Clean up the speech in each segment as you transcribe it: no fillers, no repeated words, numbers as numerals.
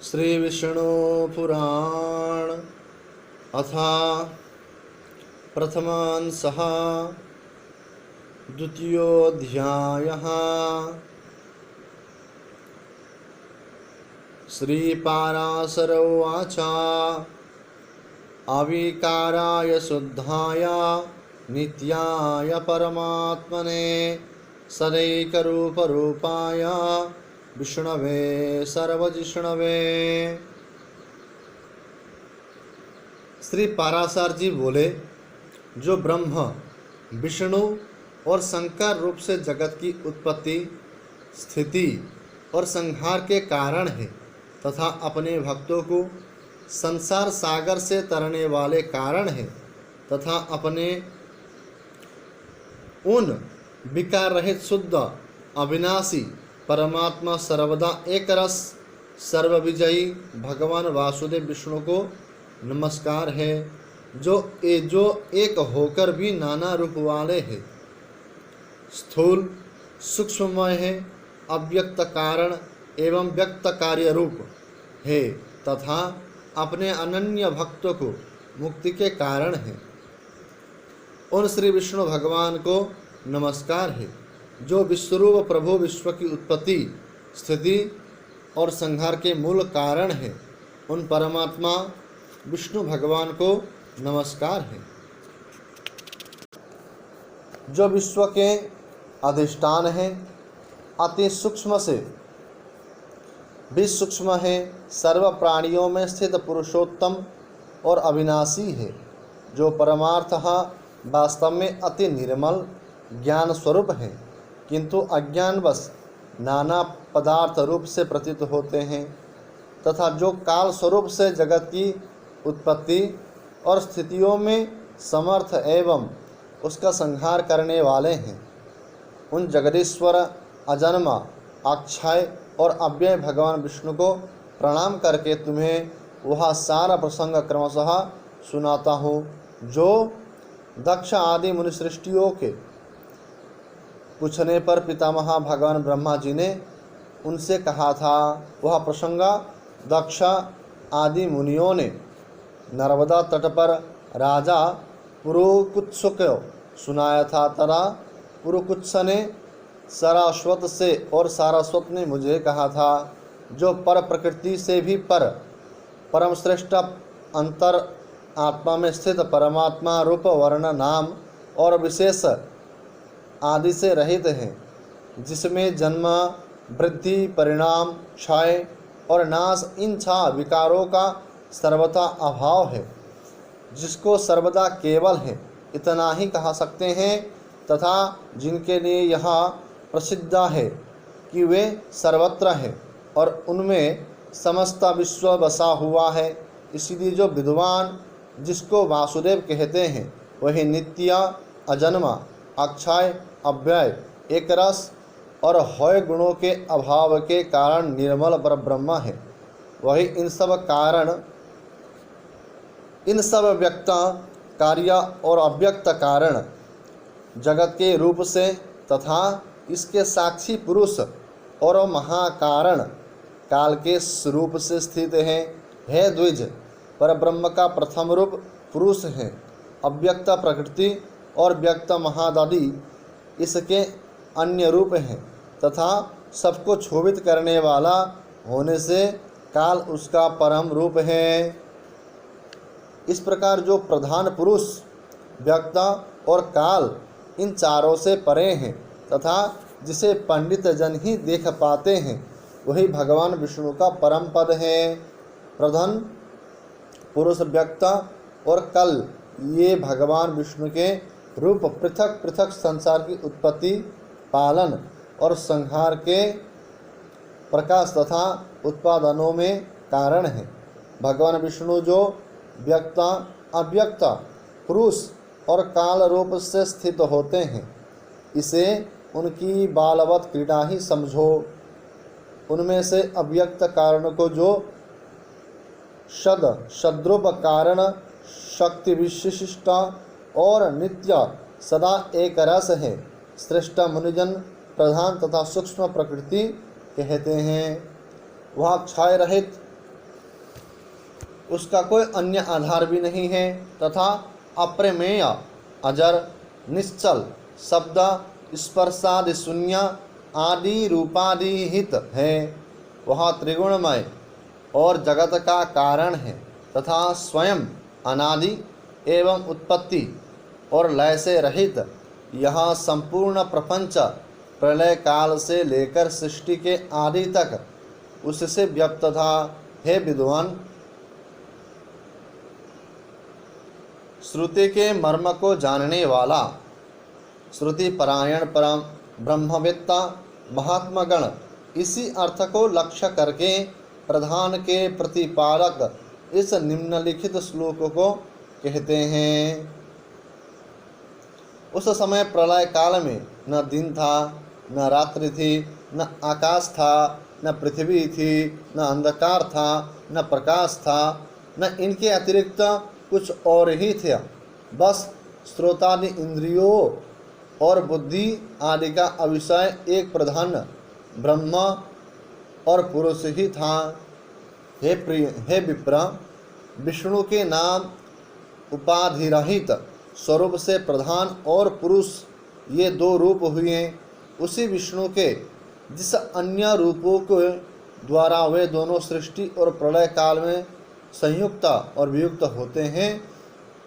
श्री विष्णु पुराण अथा प्रथमांशः द्वितीयोऽध्यायः। श्रीपाराशर उवाच अविकाराय शुद्धाय नित्याय परमात्मने सदैकरूपरूपाय विष्णवे सर्वजिष्णवे। श्री पाराशर जी बोले, जो ब्रह्म विष्णु और शंकर रूप से जगत की उत्पत्ति स्थिति और संहार के कारण है तथा अपने भक्तों को संसार सागर से तरने वाले कारण है तथा अपने उन विकार रहित शुद्ध अविनाशी परमात्मा सर्वदा एक रस सर्वविजयी भगवान वासुदेव विष्णु को नमस्कार है, जो एक होकर भी नाना रूप वाले हैं, स्थूल सूक्ष्ममय है, अव्यक्त कारण एवं व्यक्त कार्य रूप है तथा अपने अनन्य भक्तों को मुक्ति के कारण है। उन श्री विष्णु भगवान को नमस्कार है, जो विश्वरूप प्रभु विश्व की उत्पत्ति स्थिति और संहार के मूल कारण है। उन परमात्मा विष्णु भगवान को नमस्कार है, जो विश्व के अधिष्ठान है, अति सूक्ष्म से भी सूक्ष्म है, सर्व प्राणियों में स्थित पुरुषोत्तम और अविनाशी है, जो परमार्थः वास्तव में अति निर्मल ज्ञान स्वरूप है, किंतु अज्ञानवश नाना पदार्थ रूप से प्रतीत होते हैं, तथा जो काल स्वरूप से जगत की उत्पत्ति और स्थितियों में समर्थ एवं उसका संहार करने वाले हैं। उन जगदीश्वर अजन्मा अक्षय और अव्यय भगवान विष्णु को प्रणाम करके तुम्हें वह सारा प्रसंग क्रमशः सुनाता हूँ, जो दक्ष आदि मुनिसृष्टियों के पूछने पर पितामह भगवान ब्रह्मा जी ने उनसे कहा था। वह प्रसंग दक्ष आदि मुनियों ने नर्मदा तट पर राजा पुरुकुत्स को सुनाया था। तथा पुरुकुत्स ने सारस्वत से और सारस्वत ने मुझे कहा था, जो पर प्रकृति से भी परम श्रेष्ठ अंतर आत्मा में स्थित परमात्मा रूप वर्ण नाम और विशेष आदि से रहित हैं, जिसमें जन्म वृद्धि परिणाम क्षय और नाश इन 6 विकारों का सर्वथा अभाव है, जिसको सर्वदा केवल है इतना ही कहा सकते हैं, तथा जिनके लिए यह प्रसिद्ध है कि वे सर्वत्र हैं और उनमें समस्त विश्व बसा हुआ है। इसलिए जो विद्वान जिसको वासुदेव कहते हैं, वही नित्य अजन्मा अक्षय अव्यय एक रस और हय गुणों के अभाव के कारण निर्मल परब्रह्म है। वही इन सब व्यक्त कार्य और अव्यक्त कारण जगत के रूप से तथा इसके साक्षी पुरुष और महाकारण काल के स्वरूप से स्थित है। हे द्विज, परब्रह्म का प्रथम रूप पुरुष है, अव्यक्त प्रकृति और व्यक्त महादादि इसके अन्य रूप हैं, तथा सबको क्षोभित करने वाला होने से काल उसका परम रूप है। इस प्रकार जो प्रधान पुरुष व्यक्त और काल इन चारों से परे हैं तथा जिसे पंडित जन ही देख पाते हैं, वही भगवान विष्णु का परम पद है। प्रधान पुरुष व्यक्त और कल ये भगवान विष्णु के रूप पृथक पृथक संसार की उत्पत्ति पालन और संहार के प्रकाश तथा उत्पादनों में कारण है। भगवान विष्णु जो व्यक्त अव्यक्त पुरुष और काल रूप से स्थित होते हैं, इसे उनकी बालवत क्रीड़ा ही समझो। उनमें से अव्यक्त कारण को जो शद्रूप कारण शक्ति विशिष्ट और नित्य सदा एक रस है, श्रेष्ठ मुनिजन प्रधान तथा सूक्ष्म प्रकृति कहते हैं। वह क्षय रहित उसका कोई अन्य आधार भी नहीं है तथा अप्रमेय अजर निश्चल शब्द स्पर्शादि शून्य आदि रूपादिहित है। वह त्रिगुणमय और जगत का कारण है तथा स्वयं अनादि एवं उत्पत्ति और लय से रहित यह संपूर्ण प्रपंच प्रलय काल से लेकर सृष्टि के आदि तक उससे व्याप्त था। हे विद्वान, श्रुति के मर्म को जानने वाला श्रुति परायण परम ब्रह्मवेत्ता महात्मगण इसी अर्थ को लक्ष्य करके प्रधान के प्रतिपादक इस निम्नलिखित श्लोक को कहते हैं। उस समय प्रलय काल में न दिन था, न रात्रि थी, न आकाश था, न पृथ्वी थी, न अंधकार था, न प्रकाश था, न इनके अतिरिक्त कुछ और ही थे। बस श्रोतादि इंद्रियों और बुद्धि आदि का अविषय एक प्रधान ब्रह्म और पुरुष ही था। हे विप्र, विष्णु के नाम उपाधिरहित स्वरूप से प्रधान और पुरुष ये दो रूप हुए। उसी विष्णु के जिस अन्य रूपों के द्वारा वे दोनों सृष्टि और प्रलय काल में संयुक्त और वियुक्त होते हैं,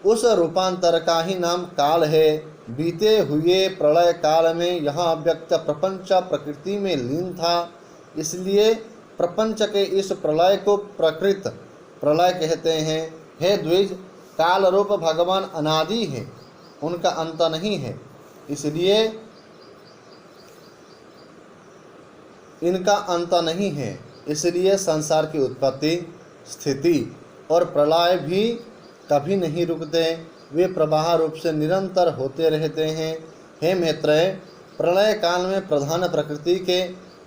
उस रूपांतर का ही नाम काल है। बीते हुए प्रलय काल में यह व्यक्त प्रपंच प्रकृति में लीन था, इसलिए प्रपंच के इस प्रलय को प्रकृत प्रलय कहते हैं। हे द्विज, काल रूप भगवान अनादि है, उनका अंत नहीं है, इसलिए इनका अंत नहीं है, इसलिए संसार की उत्पत्ति, स्थिति और प्रलय भी कभी नहीं रुकते, वे प्रवाह रूप से निरंतर होते रहते हैं। हे मैत्रेय, प्रलय काल में प्रधान प्रकृति के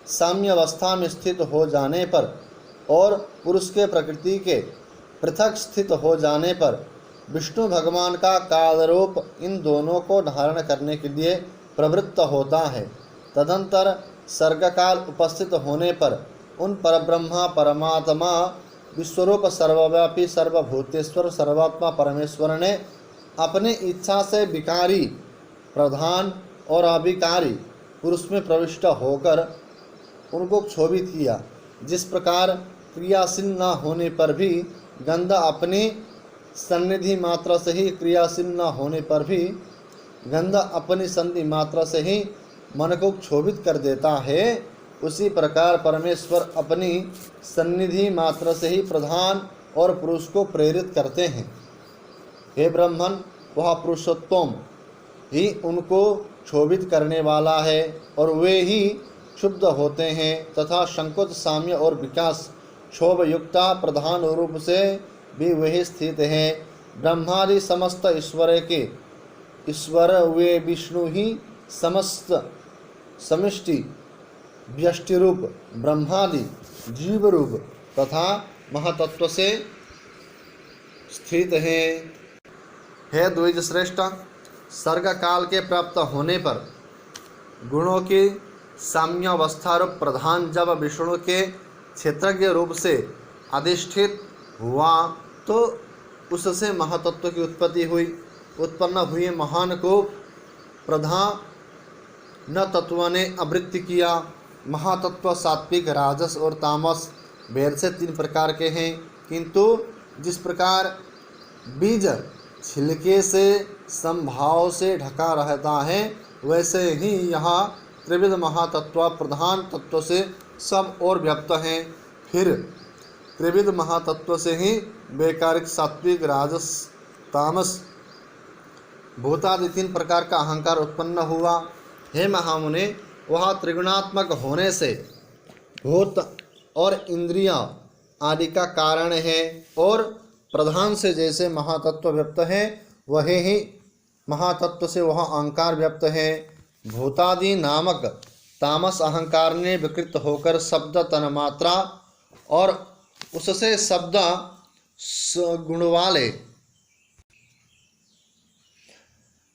साम्यावस्था में स्थित हो जाने पर और पुरुष के प्रकृति के पृथक स्थित हो जाने पर विष्णु भगवान का कालरूप इन दोनों को धारण करने के लिए प्रवृत्त होता है। तदंतर सर्गकाल उपस्थित होने पर उन परब्रह्मा परमात्मा विश्वरूप सर्वव्यापी सर्वभूतेश्वर सर्वात्मा परमेश्वर ने अपनी इच्छा से विकारी प्रधान और अविकारी पुरुष में प्रविष्ट होकर उनको क्षोभित किया। जिस प्रकार क्रियाशील न होने पर भी गंध अपनी सन्निधि मात्रा से ही क्रियाशील न होने पर भी गंध अपनी संधि मात्रा से ही मन को क्षोभित कर देता है, उसी प्रकार परमेश्वर अपनी सन्निधि मात्र से ही प्रधान और पुरुष को प्रेरित करते हैं। हे ब्राह्मण, वह पुरुषोत्तम ही उनको क्षोभित करने वाला है और वे ही क्षुब्ध होते हैं तथा संकोच साम्य और विकास क्षोभ युक्ता प्रधान रूप से भी वही स्थित हैं। ब्रह्मादि समस्त ईश्वर वे विष्णु ही समस्त समिष्टि व्यष्टि रूप ब्रह्मादि जीव रूप तथा महातत्व से स्थित है। हे द्विज श्रेष्ठ, सर्ग काल के प्राप्त होने पर गुणों की साम्यावस्था रूप प्रधान जब विष्णु के क्षेत्रज्ञ रूप से अधिष्ठित हुआ तो उससे महातत्व की उत्पत्ति हुई। उत्पन्न हुए महान को प्रधान न तत्व ने आवृत्ति किया। महातत्व सात्विक, राजस और तामस भेद से 3 प्रकार के हैं, किंतु जिस प्रकार बीज छिलके से संभाव से ढका रहता है वैसे ही यहाँ त्रिविध महातत्व प्रधान तत्व से सब और व्याप्त हैं। फिर त्रिविध महातत्व से ही वैकारिक सात्विक राजस तामस भूतादि 3 प्रकार का अहंकार उत्पन्न हुआ। हे महामुने, वह त्रिगुणात्मक होने से भूत और इंद्रियां आदि का कारण है और प्रधान से जैसे महातत्व व्यक्त है वही ही महातत्व से वह अहंकार व्यक्त है। भूतादि नामक तामस अहंकार ने विकृत होकर शब्द तन्मात्रा और उससे शब्द गुण वाले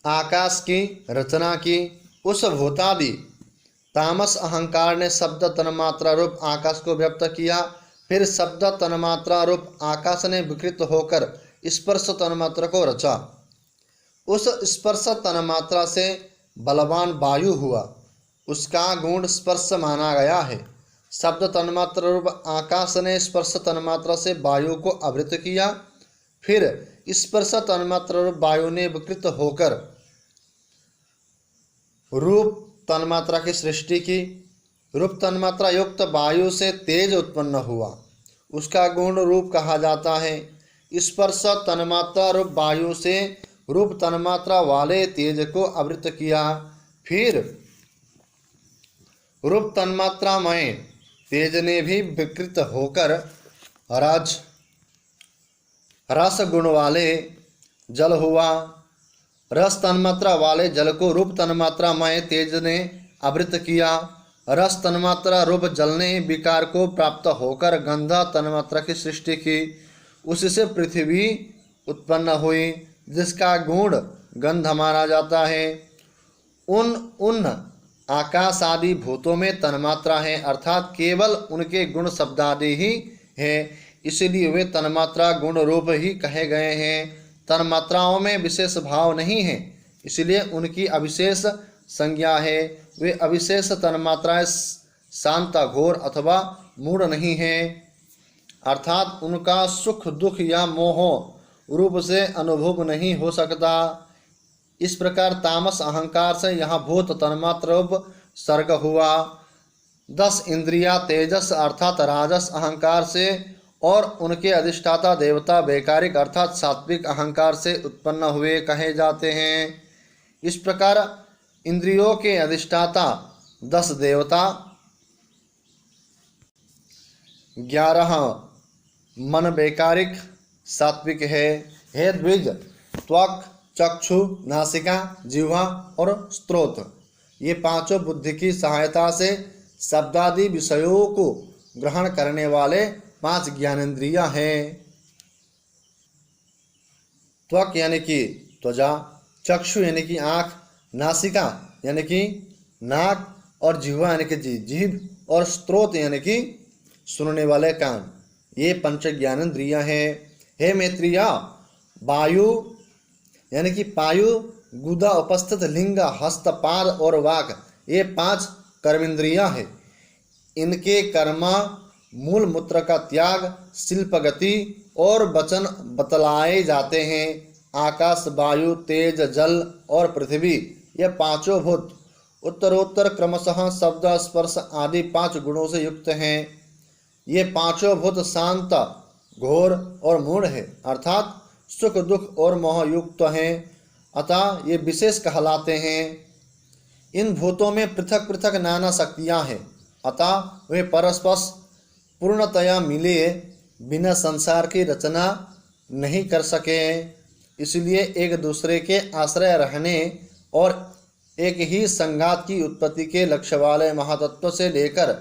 आकाश की रचना की। उस भूतादि तामस अहंकार ने शब्द तन्मात्रा रूप आकाश को व्यक्त किया। फिर शब्द तन्मात्रा रूप आकाश ने विकृत होकर स्पर्श तन्मात्रा को रचा। उस स्पर्श तन्मात्रा से बलवान वायु हुआ, उसका गुण स्पर्श माना गया है। शब्द तन्मात्रा रूप आकाश ने स्पर्श तन्मात्रा से वायु को आवृत किया। फिर स्पर्श तन्मात्रा रूप वायु ने विकृत होकर रूप तन्मात्रा की सृष्टि की। रूप तन्मात्रा युक्त वायु से तेज उत्पन्न हुआ, उसका गुण रूप कहा जाता है। स्पर्श तन्मात्रा रूप वायु से रूप तन्मात्रा वाले तेज को आवृत किया। फिर रूप तन्मात्रामय तेज ने भी विकृत होकर रस गुण वाले जल हुआ। रस तन्मात्रा वाले जल को रूप तन्मात्रामय तेज ने आवृत किया। रस तन्मात्रा रूप जल ने विकार को प्राप्त होकर गंध तन्मात्रा की सृष्टि की। उससे पृथ्वी उत्पन्न हुई, जिसका गुण गंध माना जाता है। उन आकाश आदि भूतों में तन्मात्रा है, अर्थात केवल उनके गुण शब्दादि ही है, इसलिए वे तन्मात्रा गुण रूप ही कहे गए हैं। तन्मात्राओं में विशेष भाव नहीं है, इसलिए उनकी अविशेष संज्ञा है। वे अविशेष तन्मात्राएं शांत, घोर अथवा मूढ़ नहीं है, अर्थात उनका सुख दुख या मोह रूप से अनुभव नहीं हो सकता। इस प्रकार तामस अहंकार से यहाँ भूत तन्मात्र रूप सर्ग हुआ। 10 इंद्रियां तेजस अर्थात राजस अहंकार से और उनके अधिष्ठाता देवता वैकारिक अर्थात सात्विक अहंकार से उत्पन्न हुए कहे जाते हैं। इस प्रकार इंद्रियों के अधिष्ठाता 10 देवता, 11 मन वैकारिक सात्विक है। हे द्विज, त्वक, चक्षु, नासिका, जिह्वा और स्त्रोत, ये पांचों बुद्धि की सहायता से शब्दादि विषयों को ग्रहण करने वाले 5 ज्ञानेंद्रियां हैं। त्वक यानी कि त्वचा, चक्षु यानी कि आँख, नासिका यानी कि नाक और जिह्वा यानी कि जीभ और स्त्रोत यानी कि सुनने वाले कान, ये पंच ज्ञानेंद्रियां हैं। हे मैत्रिया, वायु यानी कि पायु, गुदा, उपस्थित, लिंग, हस्त, पाद और वाक, ये 5 कर्मेंद्रियां हैं। इनके कर्म मूल मूत्र का त्याग, शिल्प गति और वचन बतलाए जाते हैं। आकाश, वायु, तेज, जल और पृथ्वी, ये पांचों भूत उत्तरोत्तर क्रमशः शब्द, स्पर्श आदि 5 गुणों से युक्त हैं। ये पांचों भूत शांत, घोर और मूढ़ है, अर्थात सुख दुख और मोह युक्त हैं, अतः ये विशेष कहलाते हैं। इन भूतों में पृथक पृथक नाना शक्तियां हैं, अतः वे परस्पर पूर्णतया मिले बिना संसार की रचना नहीं कर सके। इसलिए एक दूसरे के आश्रय रहने और एक ही संघात की उत्पत्ति के लक्ष्य वाले महातत्व से लेकर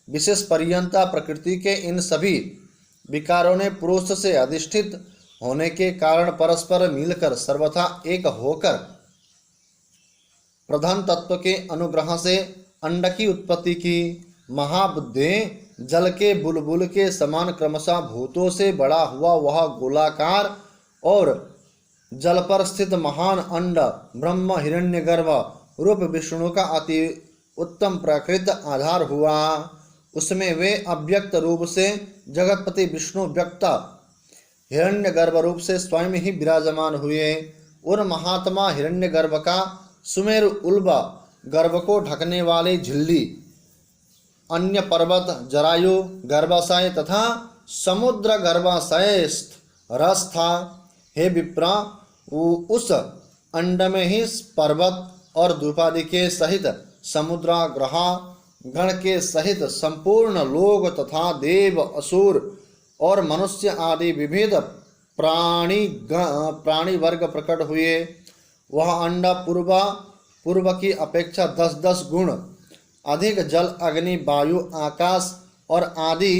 विशेष पर्यंता प्रकृति के इन सभी विकारों ने पुरुष से अधिष्ठित होने के कारण परस्पर मिलकर सर्वथा एक होकर प्रधान तत्व के अनुग्रह से अंड की उत्पत्ति की। महाबुद्धे जल के बुलबुल के समान क्रमशः भूतों से बड़ा हुआ वह गोलाकार और जल पर स्थित महान अंड ब्रह्म हिरण्यगर्भ रूप विष्णु का अति उत्तम प्रकृत आधार हुआ। उसमें वे अव्यक्त रूप से जगतपति विष्णु व्यक्त हिरण्यगर्भ रूप से स्वयं ही विराजमान हुए। उन महात्मा हिरण्यगर्भ का सुमेरु उल्ब गर्भ को ढकने वाली झिल्ली, अन्य पर्वत जरायु गर्भाशय तथा समुद्र गर्भाशय रस था। हे विप्रा, उस अंड में ही पर्वत और द्रुपादि के सहित समुद्र ग्रह गण के सहित संपूर्ण लोक तथा देव, असुर और मनुष्य आदि विविध प्राणी वर्ग प्रकट हुए। वह अंड पूर्व की अपेक्षा 10-10 गुण अधिक जल, अग्नि, वायु, आकाश और आदि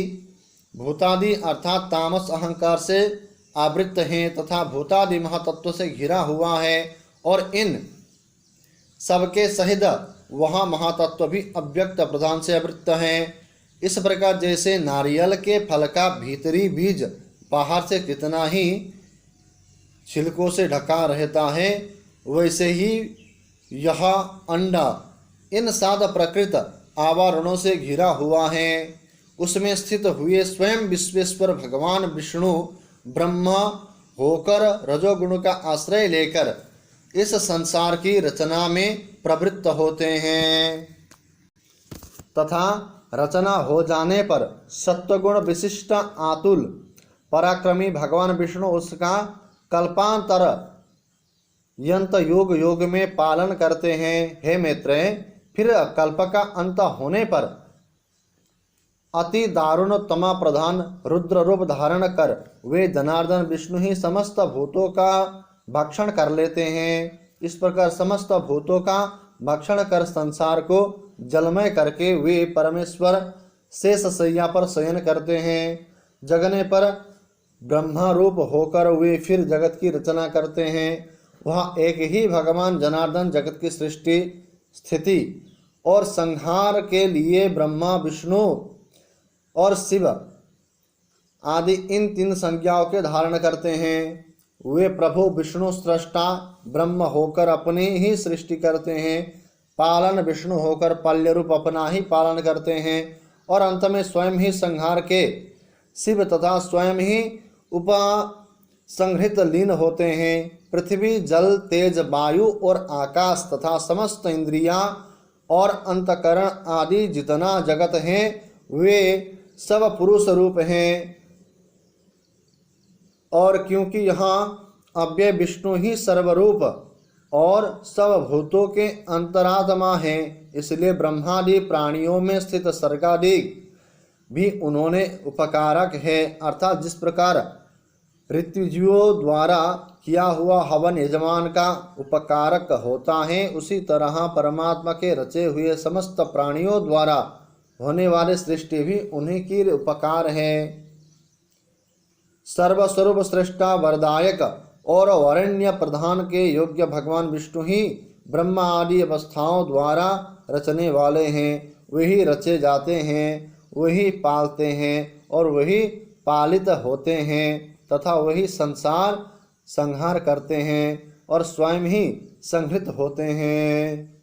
भूतादि अर्थात तामस अहंकार से आवृत हैं तथा भूतादि महातत्व से घिरा हुआ है। और इन सबके सहित वह महातत्व भी अव्यक्त प्रधान से आवृत हैं। इस प्रकार जैसे नारियल के फल का भीतरी बीज बाहर से कितना ही छिलकों से ढका रहता है, वैसे ही यह अंडा इन 7 प्रकृत आवरणों से घिरा हुआ है। उसमें स्थित हुए स्वयं विश्वेश्वर भगवान विष्णु ब्रह्मा होकर रजोगुण का आश्रय लेकर इस संसार की रचना में प्रवृत्त होते हैं तथा रचना हो जाने पर सत्वगुण विशिष्ट आतुल पराक्रमी भगवान विष्णु उसका कल्पांतर यंत योग योग में पालन करते हैं। हे मैत्रेय, फिर कल्प का अंत होने पर अति दारुण तमा प्रधान रुद्र रूप धारण कर वे जनार्दन विष्णु ही समस्त भूतों का भक्षण कर लेते हैं। इस प्रकार समस्त भूतों का भक्षण कर संसार को जलमय करके वे परमेश्वर शेष शैया पर शयन करते हैं। जगने पर ब्रह्मा रूप होकर वे फिर जगत की रचना करते हैं। वह एक ही भगवान जनार्दन जगत की सृष्टि स्थिति और संहार के लिए ब्रह्मा विष्णु और शिव आदि इन 3 संज्ञाओं के धारण करते हैं। वे प्रभु विष्णु सृष्टा ब्रह्म होकर अपनी ही सृष्टि करते हैं, पालन विष्णु होकर पाल्य रूप अपना ही पालन करते हैं और अंत में स्वयं ही संहार के शिव तथा स्वयं ही उपसंहृत लीन होते हैं। पृथ्वी जल तेज वायु और आकाश तथा समस्त इंद्रियां और अंतकरण आदि जितना जगत हैं वे सब पुरुष रूप हैं। और क्योंकि यहाँ अव्यय विष्णु ही सर्वरूप और सब भूतों के अंतरात्मा हैं, इसलिए ब्रह्मादि प्राणियों में स्थित सर्गादि भी उन्होंने उपकारक है। अर्थात जिस प्रकार ऋत्विजों द्वारा किया हुआ हवन यजमान का उपकारक होता है, उसी तरह परमात्मा के रचे हुए समस्त प्राणियों द्वारा होने वाले सृष्टि भी उन्हीं की उपकार है। सर्वस्वरूप सृष्टा वरदायक और वरेण्य प्रधान के योग्य भगवान विष्णु ही ब्रह्मा आदि अवस्थाओं द्वारा रचने वाले हैं। वही रचे जाते हैं, वही पालते हैं और वही पालित होते हैं तथा वही संसार संहार करते हैं और स्वयं ही संहृत होते हैं।